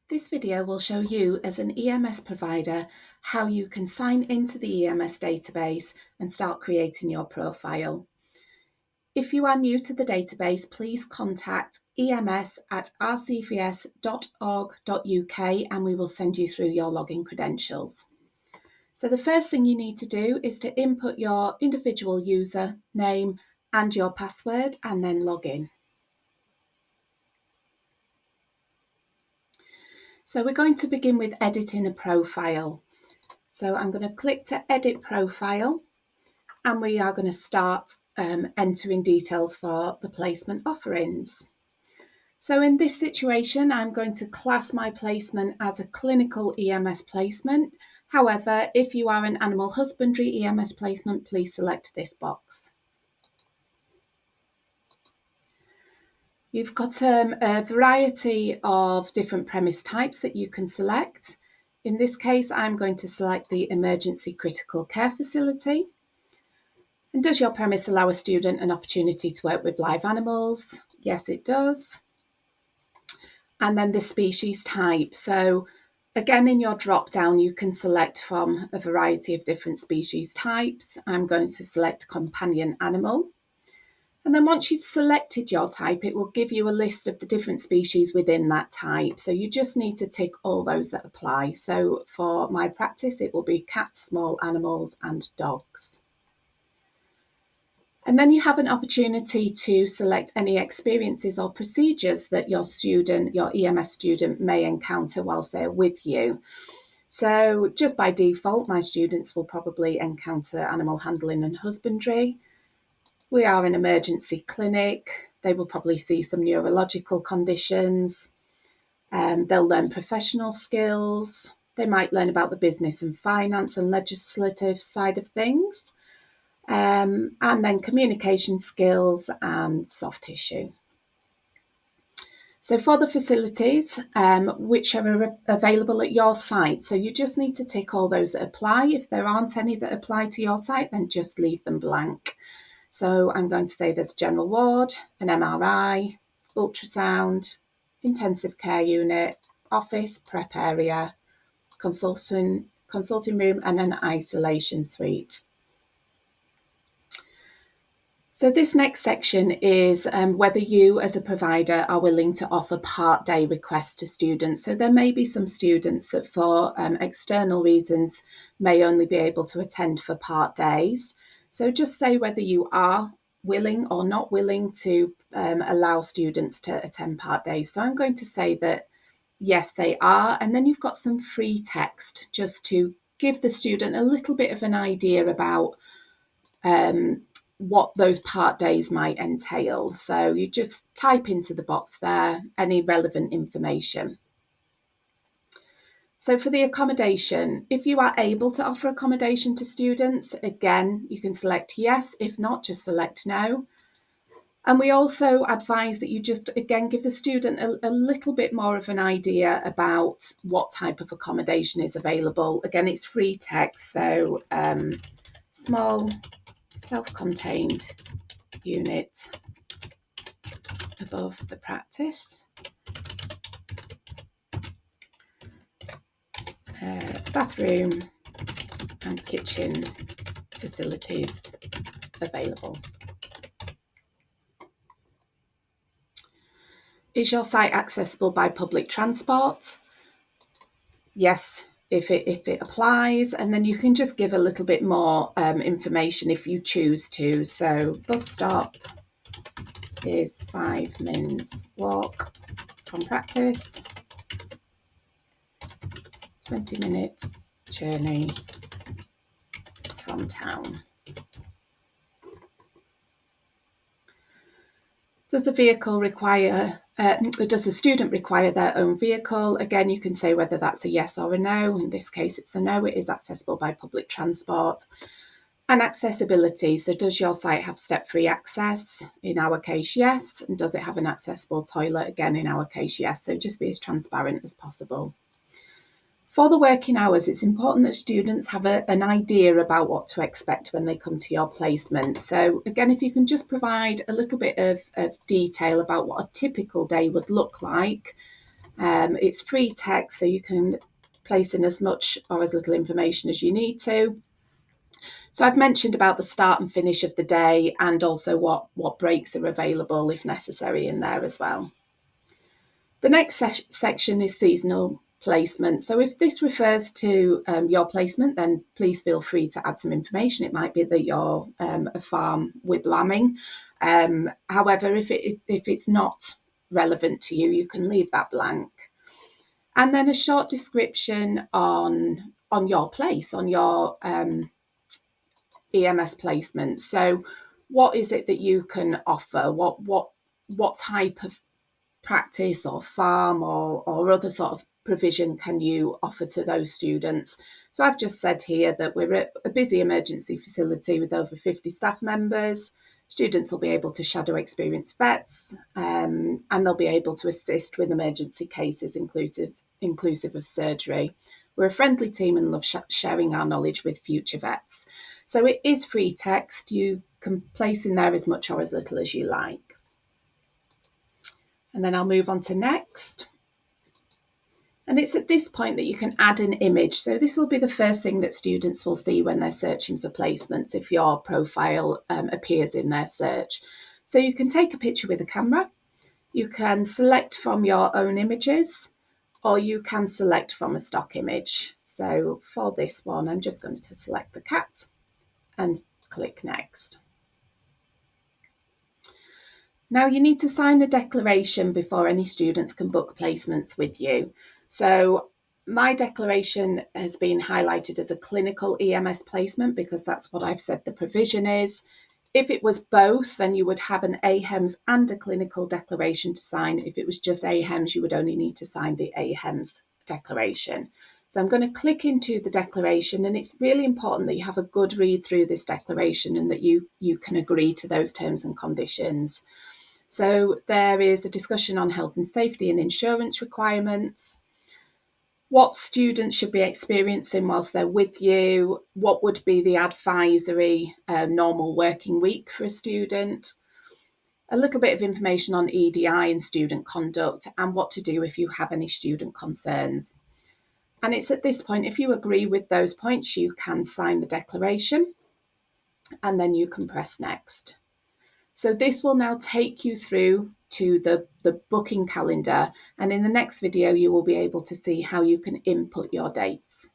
This video will show you as an EMS provider how you can sign into the EMS database and start creating your profile. If you are new to the database, please contact ems@rcvs.org.uk and we will send you through your login credentials. So the first thing you need to do is to input your individual user name and your password and then log in. So we're going to begin with editing a profile. So I'm going to click to edit profile and we are going to start entering details for the placement offerings. So in this situation, I'm going to class my placement as a clinical EMS placement. However, if you are an animal husbandry EMS placement, please select this box. You've got a variety of different premise types that you can select. In this case, I'm going to select the emergency critical care facility. And does your premise allow a student an opportunity to work with live animals? Yes, it does. And then the species type. So again, in your drop down, you can select from a variety of different species types. I'm going to select companion animal. And then once you've selected your type, it will give you a list of the different species within that type. So you just need to tick all those that apply. So for my practice, it will be cats, small animals, and dogs. And then you have an opportunity to select any experiences or procedures that your student, your EMS student, may encounter whilst they're with you. So just by default, my students will probably encounter animal handling and husbandry. We are an emergency clinic. They will probably see some neurological conditions. They'll learn professional skills. They might learn about the business and finance and legislative side of things. And then communication skills and soft tissue. So for the facilities, which are available at your site, so you just need to tick all those that apply. If there aren't any that apply to your site, then just leave them blank. So I'm going to say there's general ward, an MRI, ultrasound, intensive care unit, office, prep area, consulting room, and an isolation suite. So this next section is whether you as a provider are willing to offer part day requests to students. So there may be some students that for external reasons may only be able to attend for part days. So just say whether you are willing or not willing to allow students to attend part days. So I'm going to say that yes, they are. And then you've got some free text just to give the student a little bit of an idea about what those part days might entail. So you just type into the box there any relevant information. So for the accommodation, if you are able to offer accommodation to students, again, you can select yes. If not, just select no. And we also advise that you just, again, give the student a little bit more of an idea about what type of accommodation is available. Again, it's free text, so small, self-contained unit above the practice. Bathroom and kitchen facilities available. Is your site accessible by public transport? Yes, if it applies, and then you can just give a little bit more information if you choose to. So bus stop is 5 minutes walk from practice, 20-minute journey from town. Does the student require their own vehicle? Again, you can say whether that's a yes or a no. In this case, it's a no. It is accessible by public transport. And accessibility. So does your site have step-free access? In our case, yes. And does it have an accessible toilet? Again, in our case, yes. So just be as transparent as possible. For the working hours, it's important that students have an idea about what to expect when they come to your placement. So again, if you can just provide a little bit of detail about what a typical day would look like, It's free text, so you can place in as much or as little information as you need to. So I've mentioned about the start and finish of the day, and also what breaks are available if necessary in there as well. The next section is seasonal placement. So if this refers to your placement, then please feel free to add some information. It might be that you're a farm with lambing. However, if it's not relevant to you, you can leave that blank. And then a short description on your place, on your EMS placement. So what is it that you can offer? What type of practice or farm or other sort of provision can you offer to those students? So I've just said here that we're at a busy emergency facility with over 50 staff members. Students will be able to shadow experienced vets, and they'll be able to assist with emergency cases inclusive of surgery. We're a friendly team and love sharing our knowledge with future vets. So it is free text. You can place in there as much or as little as you like. And then I'll move on to next. And it's at this point that you can add an image. So this will be the first thing that students will see when they're searching for placements if your profile appears in their search. So you can take a picture with a camera, you can select from your own images, or you can select from a stock image. So for this one, I'm just going to select the cat and click next. Now you need to sign a declaration before any students can book placements with you. So my declaration has been highlighted as a clinical EMS placement because that's what I've said the provision is. If it was both, then you would have an AHEMS and a clinical declaration to sign. If it was just AHEMS, you would only need to sign the AHEMS declaration. So I'm going to click into the declaration, and it's really important that you have a good read through this declaration and that you can agree to those terms and conditions. So there is a discussion on health and safety and insurance requirements, what students should be experiencing whilst they're with you, what would be the advisory normal working week for a student, a little bit of information on EDI and student conduct, and what to do if you have any student concerns. And it's at this point, if you agree with those points, you can sign the declaration and then you can press next. So this will now take you through to the booking calendar, and in the next video you will be able to see how you can input your dates.